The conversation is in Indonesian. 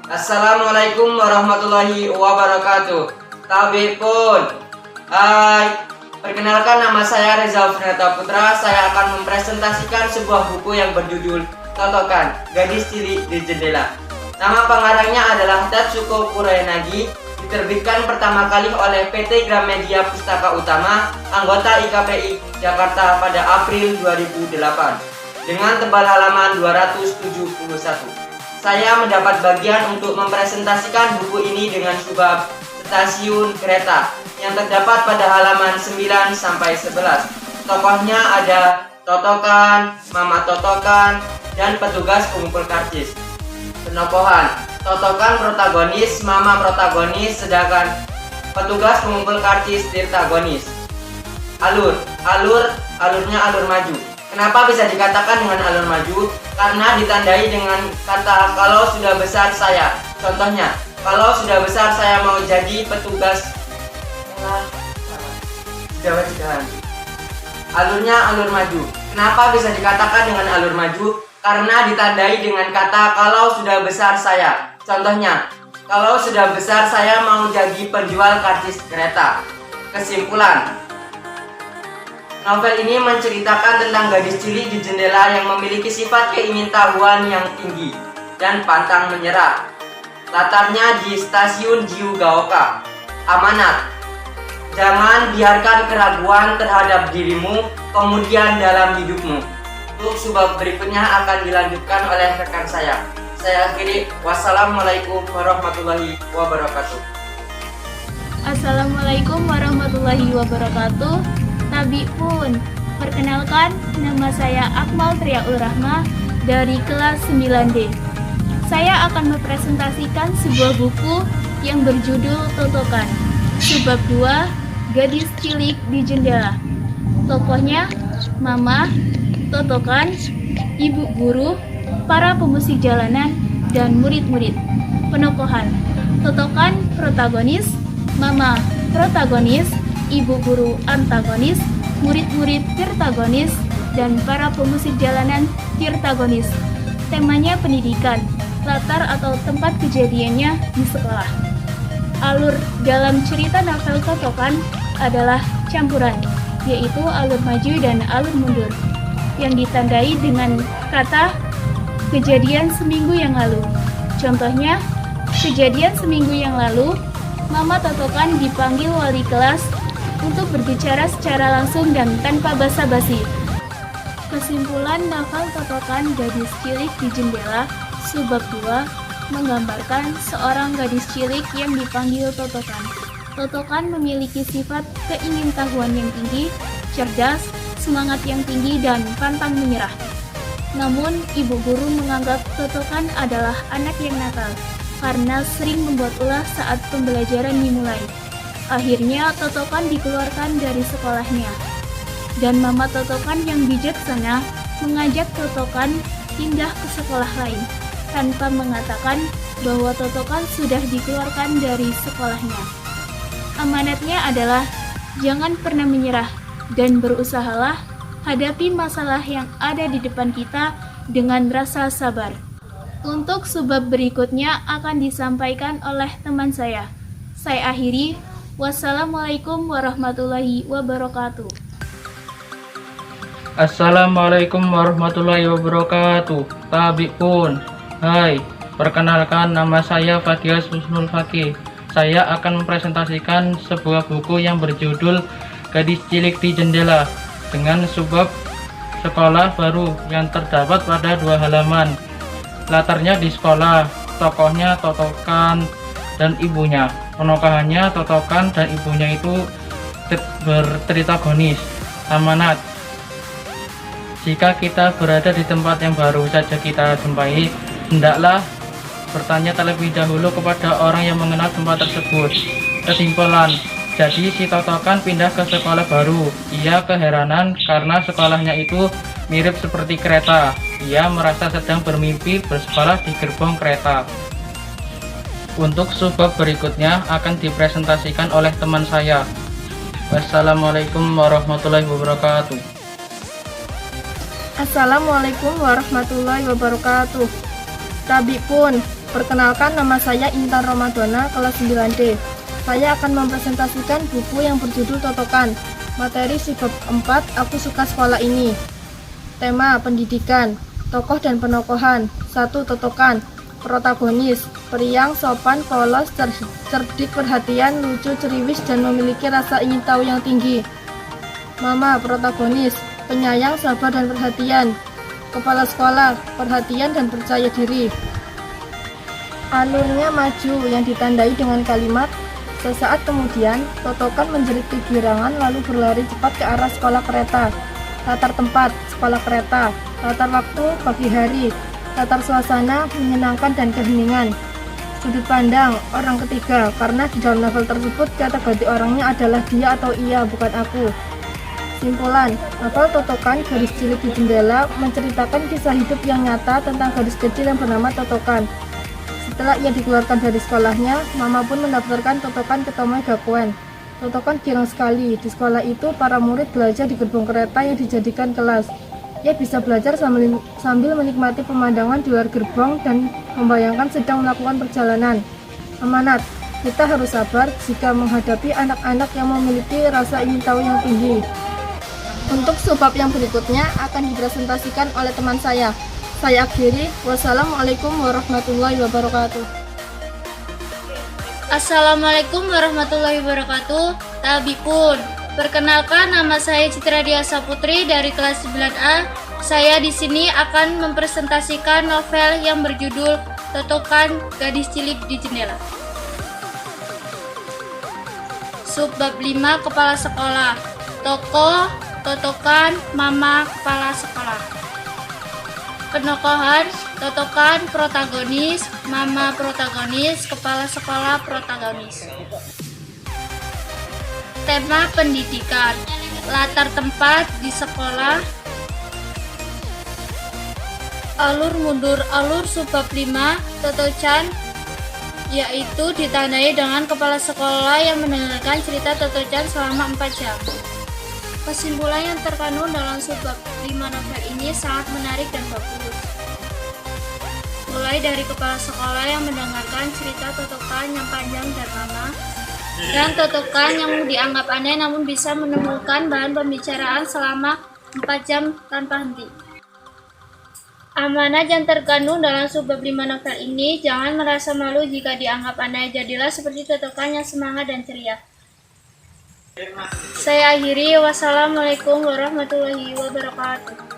Assalamualaikum warahmatullahi wabarakatuh. Tabib pun. Hai, perkenalkan nama saya Reza Alfinata Putra. Saya akan mempresentasikan sebuah buku yang berjudul Totokan, Gadis Cilik di Jendela. Nama pengarangnya adalah Tatsuko Kuroyanagi. Diterbitkan pertama kali oleh PT Gramedia Pustaka Utama, anggota IKPI Jakarta pada April 2008 dengan tebal halaman 271. Saya mendapat bagian untuk mempresentasikan buku ini dengan subbab stasiun kereta yang terdapat pada halaman 9 sampai 11. Tokohnya ada Totokan, Mama Totokan, dan petugas pengumpul karcis. Penokohan: Totokan protagonis, Mama protagonis, sedangkan petugas pengumpul karcis tirtagonis. Alurnya alur maju. Kenapa bisa dikatakan dengan alur maju? Karena ditandai dengan kata kalau sudah besar saya. Contohnya, kalau sudah besar saya mau jadi petugas. Alurnya alur maju. Kenapa bisa dikatakan dengan alur maju? Karena ditandai dengan kata kalau sudah besar saya. Contohnya, kalau sudah besar saya mau jadi penjual karcis kereta. Kesimpulan: novel ini menceritakan tentang gadis cilik di jendela yang memiliki sifat keingintahuan yang tinggi dan pantang menyerah. Latarnya di stasiun Jiugaoka. Amanat: jangan biarkan keraguan terhadap dirimu kemudian dalam hidupmu. Untuk subbab berikutnya akan dilanjutkan oleh rekan saya. Saya akhiri. Wassalamualaikum warahmatullahi wabarakatuh. Assalamualaikum warahmatullahi wabarakatuh. Tabi pun, perkenalkan, nama saya Akmal Triaul Rahma dari kelas 9D. Saya akan mempresentasikan sebuah buku yang berjudul Totokan, subbab 2, Gadis Cilik di Jendela. Tokohnya Mama, Totokan, Ibu Guru, para pemusik jalanan, dan murid-murid. Penokohan: Totokan protagonis, Mama protagonis, Ibu Guru antagonis, murid-murid tirtagonis, dan para pemusik jalanan tirtagonis. Temanya pendidikan, latar atau tempat kejadiannya di sekolah. Alur dalam cerita novel Totokan adalah campuran, yaitu alur maju dan alur mundur, yang ditandai dengan kata kejadian seminggu yang lalu. Contohnya, kejadian seminggu yang lalu, Mama Totokan dipanggil wali kelas untuk berbicara secara langsung dan tanpa basa-basi. Kesimpulan novel Totokan, Gadis Cilik di Jendela, subbab 2, menggambarkan seorang gadis cilik yang dipanggil Totokan. Totokan memiliki sifat keingintahuan yang tinggi, cerdas, semangat yang tinggi, dan pantang menyerah. Namun, ibu guru menganggap Totokan adalah anak yang nakal karena sering membuat ulah saat pembelajaran dimulai. Akhirnya Totokan dikeluarkan dari sekolahnya, dan Mama Totokan yang bijaksana mengajak Totokan pindah ke sekolah lain tanpa mengatakan bahwa Totokan sudah dikeluarkan dari sekolahnya. Amanatnya adalah jangan pernah menyerah dan berusahalah hadapi masalah yang ada di depan kita dengan rasa sabar. Untuk subbab berikutnya akan disampaikan oleh teman saya. Saya akhiri. Wassalamualaikum warahmatullahi wabarakatuh. Assalamualaikum warahmatullahi wabarakatuh. Tabi pun. Hai, perkenalkan nama saya Fadias Husnul Fakih. Saya akan mempresentasikan sebuah buku yang berjudul Gadis Cilik di Jendela dengan subbab sekolah baru yang terdapat pada 2 halaman. Latarnya di sekolah, tokohnya Totokan dan ibunya. Penokohannya Totokan dan ibunya itu bertritagonis. Amanat: jika kita berada di tempat yang baru saja kita jumpai, hendaklah bertanya terlebih dahulu kepada orang yang mengenal tempat tersebut. Kesimpulan: jadi si Totokan pindah ke sekolah baru. Ia keheranan karena sekolahnya itu mirip seperti kereta. Ia merasa sedang bermimpi bersekolah di gerbong kereta. Untuk subbab berikutnya akan dipresentasikan oleh teman saya. Wassalamualaikum warahmatullahi wabarakatuh. Assalamualaikum warahmatullahi wabarakatuh. Tabi pun, Perkenalkan, nama saya Intan Ramadona, kelas 9D. Saya akan mempresentasikan buku yang berjudul Totokan. Materi subbab 4, Aku Suka Sekolah Ini. Tema pendidikan, tokoh dan penokohan. 1. Totokan. Protagonis, periang, sopan, polos, cerdik, perhatian, lucu, ceriwis, dan memiliki rasa ingin tahu yang tinggi. Mama, protagonis, penyayang, sabar, dan perhatian. Kepala sekolah, perhatian dan percaya diri. Alurnya maju yang ditandai dengan kalimat sesaat kemudian, Totokan menjerit kegirangan lalu berlari cepat ke arah sekolah kereta. Latar tempat, sekolah kereta. Latar waktu, pagi hari. Latar suasana, menyenangkan dan keheningan. Sudut pandang, orang ketiga, karena di dalam novel tersebut kata ganti orangnya adalah dia atau ia, bukan aku. Simpulan, novel Totokan Garis Cilik di Jendela menceritakan kisah hidup yang nyata tentang gadis kecil yang bernama Totokan. Setelah ia dikeluarkan dari sekolahnya, Mama pun mendaftarkan Totokan ke Tomoe Gakuen. Totokan girang sekali. Di sekolah itu, para murid belajar di gerbong kereta yang dijadikan kelas. Ia bisa belajar sambil menikmati pemandangan di luar gerbong dan membayangkan sedang melakukan perjalanan. Amanat, kita harus sabar jika menghadapi anak-anak yang memiliki rasa ingin tahu yang tinggi. Untuk subbab yang berikutnya akan dipresentasikan oleh teman saya. Saya akhiri. Wassalamualaikum warahmatullahi wabarakatuh. Assalamualaikum warahmatullahi wabarakatuh. Tabipun. Perkenalkan, nama saya Citra Diasa Putri dari kelas 9A. Saya di sini akan mempresentasikan novel yang berjudul Totokan Gadis Cilik di Jendela. Subbab 5, Kepala Sekolah. Tokoh, Totokan, Mama, Kepala Sekolah. Penokohan, Totokan, protagonis, Mama protagonis, Kepala Sekolah protagonis. Tema pendidikan, latar tempat di sekolah. Alur mundur alur subbab 5, Totocan, yaitu ditandai dengan kepala sekolah yang mendengarkan cerita Totocan selama 4 jam. Kesimpulan yang terkandung dalam subbab 5 novel ini sangat menarik dan bagus. Mulai dari kepala sekolah yang mendengarkan cerita Totokan yang panjang dan lama, dan Totokan yang dianggap aneh namun bisa menemukan bahan pembicaraan selama 4 jam tanpa henti. Amanat yang terkandung dalam subbab 5 novel ini, jangan merasa malu jika dianggap aneh, jadilah seperti Totokan yang semangat dan ceria. Saya akhiri. Wassalamualaikum warahmatullahi wabarakatuh.